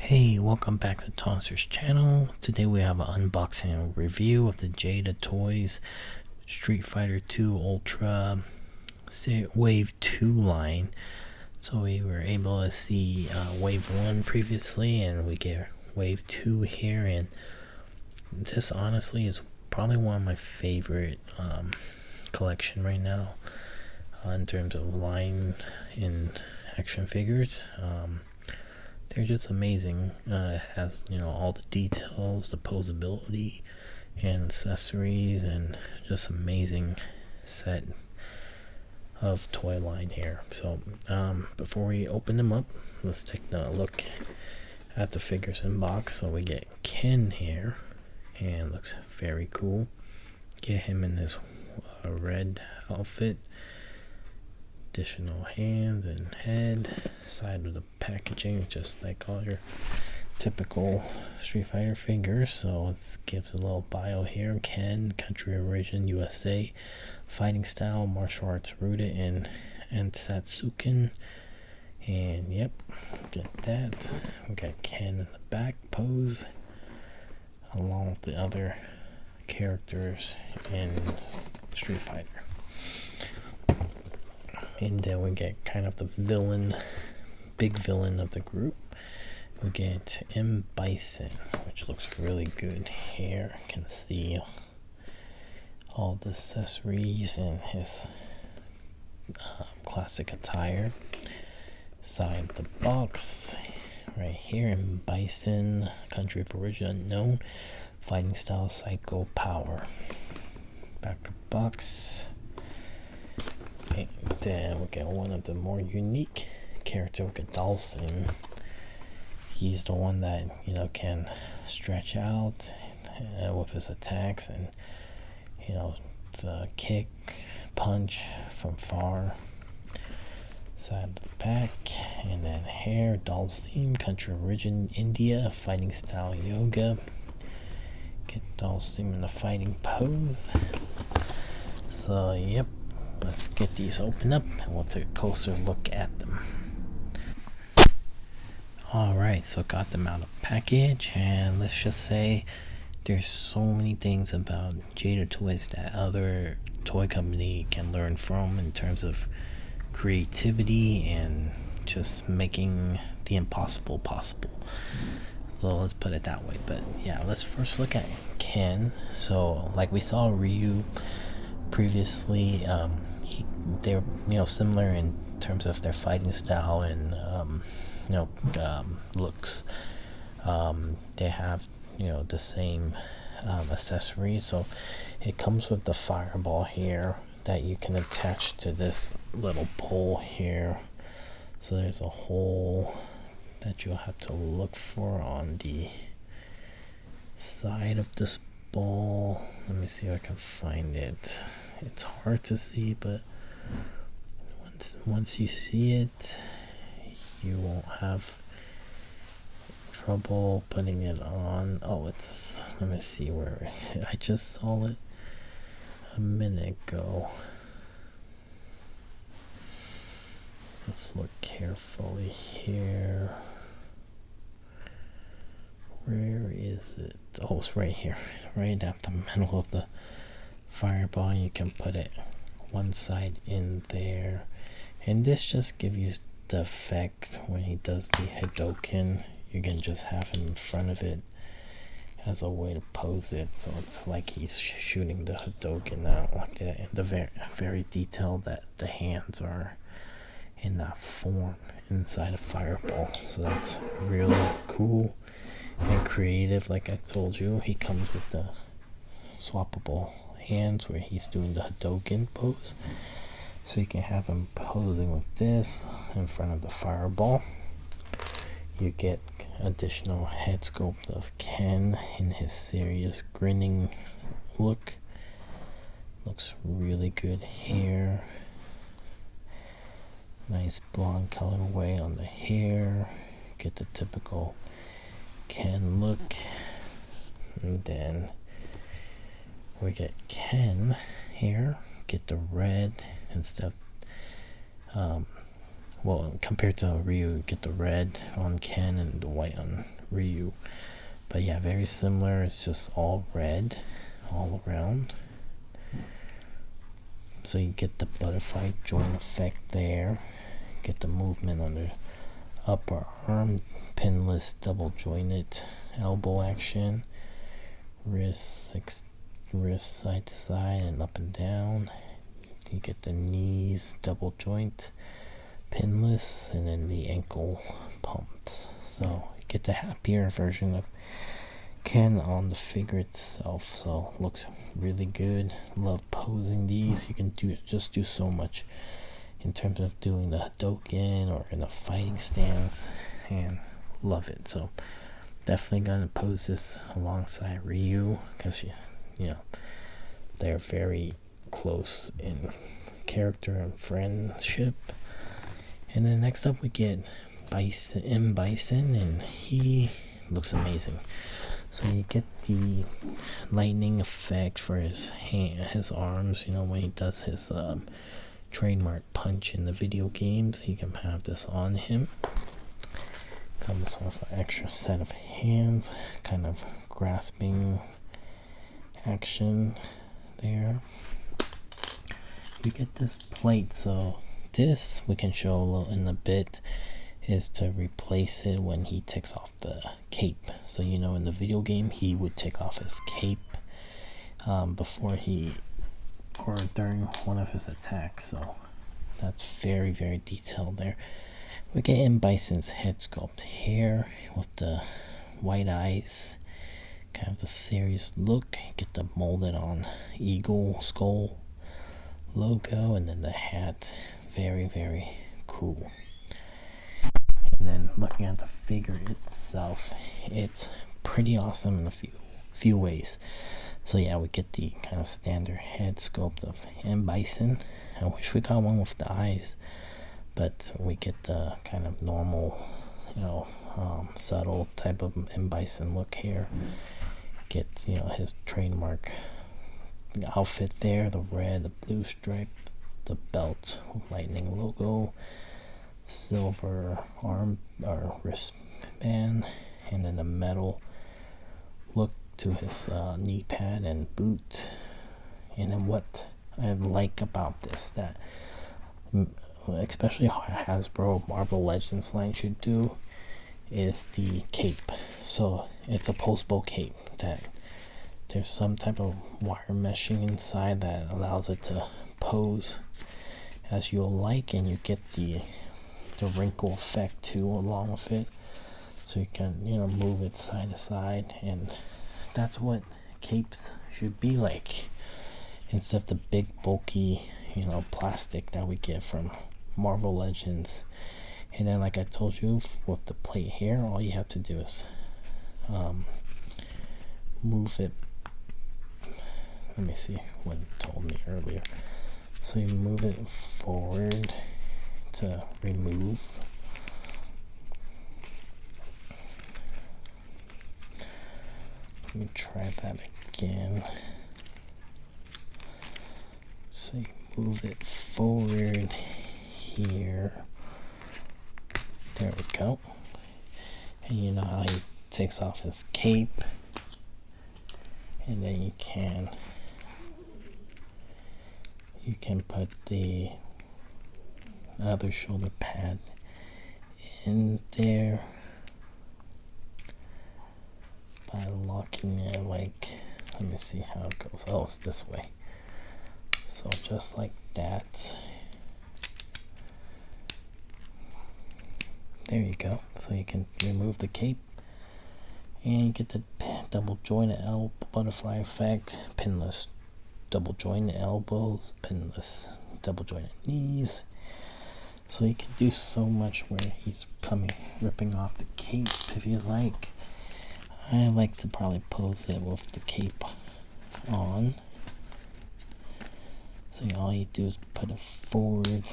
Hey, welcome back to Tonser's channel. Today we have an unboxing review of the Jada Toys Street Fighter 2 Ultra Wave 2 line. So we were able to see Wave 1 previously, and we get Wave 2 here, and this honestly is probably one of my favorite collection right now in terms of line in action figures. They're just amazing. It has, all the details, the posability, and accessories, and just amazing set of toy line here. So before we open them up, let's take a look at the figures in box. So we get Ken here, and looks very cool. Get him in this red outfit. Additional hands and head. Side of the packaging, just like all your typical Street Fighter figures. So let's give a little bio here. Ken, country origin USA, fighting style, martial arts rooted in Ansatsuken. And yep, get that. We got Ken in the back pose, along with the other characters in Street Fighter. And then we get kind of the villain, big villain of the group. We get Bison, which looks really good here. You can see all the accessories and his classic attire. Side of the box, right here, Bison, country of origin unknown, fighting style, psycho power. Back of the box. And then we get one of the more unique character, Dhalsim. He's the one that can stretch out with his attacks, and kick, punch from far. Side of the back, and then hair, Dhalsim, country origin India, fighting style yoga. Get Dhalsim in the fighting pose. So yep. Let's get these open up and we'll take a closer look at them. Alright, so got them out of package, and let's just say there's so many things about Jada Toys that other toy company can learn from in terms of creativity and just making the impossible possible. So let's put it that way. But yeah, let's first look at Ken. So like we saw Ryu previously, they're similar in terms of their fighting style and looks. They have the same accessories. So it comes with the fireball here that you can attach to this little pole here. So there's a hole that you'll have to look for on the side of this ball. Let me see if I can find it. It's hard to see, but once you see it, you won't have trouble putting it on. Let me see where I just saw it a minute ago. Let's look carefully here. Where is it? Oh, it's right here, right at the middle of the fireball. You can put it one side in there, and this just gives you the effect when he does the Hadoken. You can just have him in front of it as a way to pose it, so it's like he's shooting the Hadoken out like that. And the very detailed that the hands are in that form inside a fireball. So that's really cool and creative. Like I told you, he comes with the swappable hands where he's doing the Hadoken pose, so you can have him posing with this in front of the fireball. You get additional head sculpt of Ken in his serious grinning look. Looks really good here. Nice blonde colorway on the hair. Get the typical Ken look. And then we get Ken here. Get the red instead of Well, compared to Ryu, you get the red on Ken and the white on Ryu. But yeah, very similar. It's just all red all around. So you get the butterfly joint effect there. Get the movement on the upper arm, pinless double jointed elbow action, wrist side to side and up and down. You get the knees double joint, pinless, and then the ankle pumps. So you get the happier version of Ken on the figure itself. So looks really good. Love posing these. You can do so much in terms of doing the Hadoken or in a fighting stance, and love it. So definitely gonna pose this alongside Ryu because you know they're very close in character and friendship. And then next up we get Bison, and he looks amazing. So you get the lightning effect for his arms. When he does his trademark punch in the video games, he can have this on him. Comes with an extra set of hands, kind of grasping action there. You get this plate, so this we can show a little in a bit, is to replace it when he takes off the cape. So in the video game he would take off his cape before or during one of his attacks. So that's very, very detailed there. We get in Bison's head sculpt here with the white eyes, kind of the serious look. Get the molded on eagle skull logo, and then the hat. Very, very cool. And then looking at the figure itself, it's pretty awesome in a few ways. So yeah, we get the kind of standard head sculpt of M. Bison. I wish we got one with the eyes, but we get the kind of normal, subtle type of M. Bison look here. Get his trademark outfit there, the red, the blue stripe, the belt with lightning logo, silver arm or wristband, and then the metal look to his knee pad and boot. And then what I like about this, that especially Hasbro Marvel Legends line should do, is the cape. So it's a postable cape that there's some type of wire meshing inside that allows it to pose as you'll like, and you get the wrinkle effect too along with it, so you can move it side to side. And that's what capes should be like, instead of the big bulky plastic that we get from Marvel Legends. And then, like I told you, with the plate here, all you have to do is move it. Let me see what it told me earlier. So you move it forward to remove. Let me try that again. So you move it forward here. There we go. And you know how he takes off his cape, and then you can put the other shoulder pad in there by locking it, like, let me see how it goes. Oh, it's this way. So just like that. There you go. So you can remove the cape, and you get the double jointed elbow butterfly effect, pinless double jointed elbows, pinless double jointed knees. So you can do so much where he's ripping off the cape if you like. I like to probably pose it with the cape on. So all you do is put it forward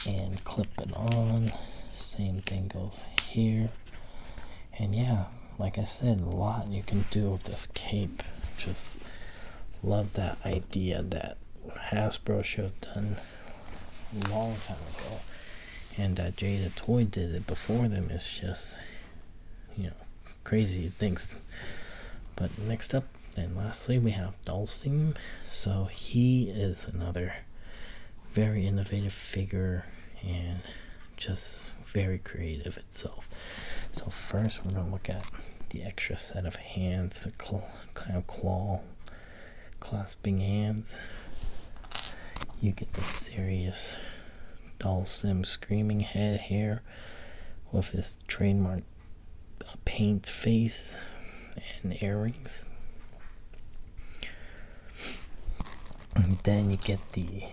and clip it on. Same thing goes here. And yeah, like I said, a lot you can do with this cape. Just love that idea that Hasbro should have done a long time ago, and that Jada toy did it before them is just, crazy things. But next up, and lastly, we have Dhalsim. So he is another very innovative figure and just very creative itself. So first, we're gonna look at the extra set of hands, kind of claw clasping hands. You get the serious Dhalsim screaming head hair with his trademark paint face and earrings. And then you get the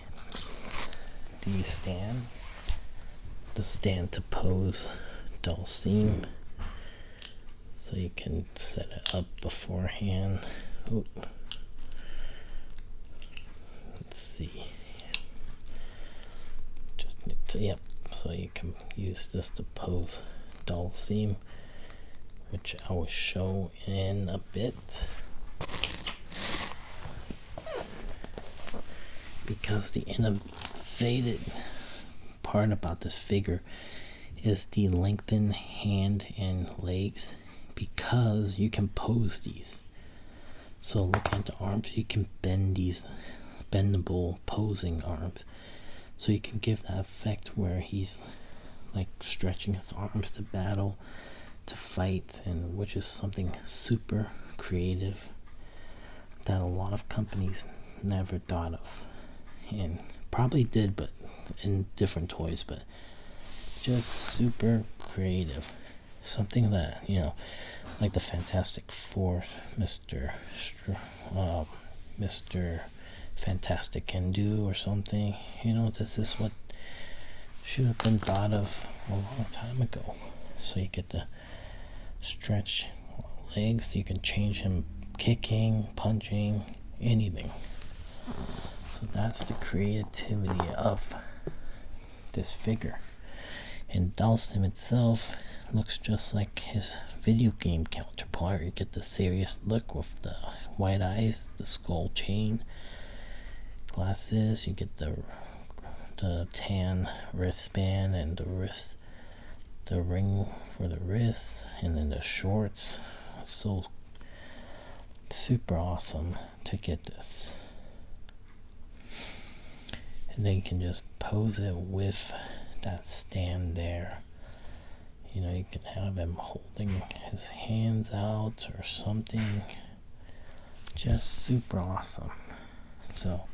stand to pose Dhalsim, so you can set it up beforehand. Let's see. So you can use this to pose Dhalsim, which I will show in a bit. Because the innovative part about this figure is the lengthened hand and legs, because you can pose these. So look at the arms, you can bend these bendable posing arms, so you can give that effect where he's like stretching his arms to battle, to fight, and which is something super creative that a lot of companies never thought of, and probably did, but in different toys, but just super creative. Something that, like the Fantastic Four, Mr. Fantastic can do or something. This is what should have been thought of a long time ago. So you get the stretch legs, you can change him kicking, punching, anything. So that's the creativity of this figure. And Dhalsim itself looks just like his video game counterpart. You get the serious look with the white eyes, the skull chain, glasses. You get the tan wristband and the ring for the wrist, and then the shorts. So super awesome to get this. And then you can just pose it with that stand there. You can have him holding his hands out or something. Just super awesome. So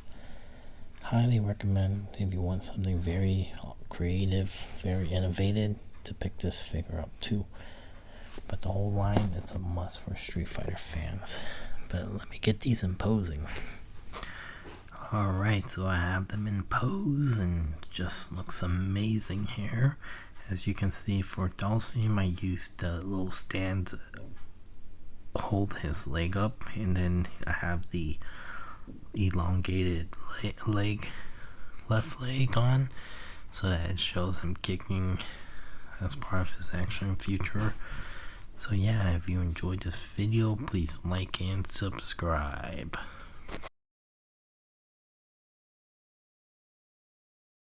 highly recommend, if you want something very creative, very innovative, to pick this figure up too. But the whole line, it's a must for Street Fighter fans. But let me get these in posing. Alright, so I have them in pose, and just looks amazing here. As you can see, for Dhalsim, I used the little stand to hold his leg up, and then I have the elongated left leg on, so that it shows him kicking as part of his action feature. So yeah, if you enjoyed this video, please like and subscribe.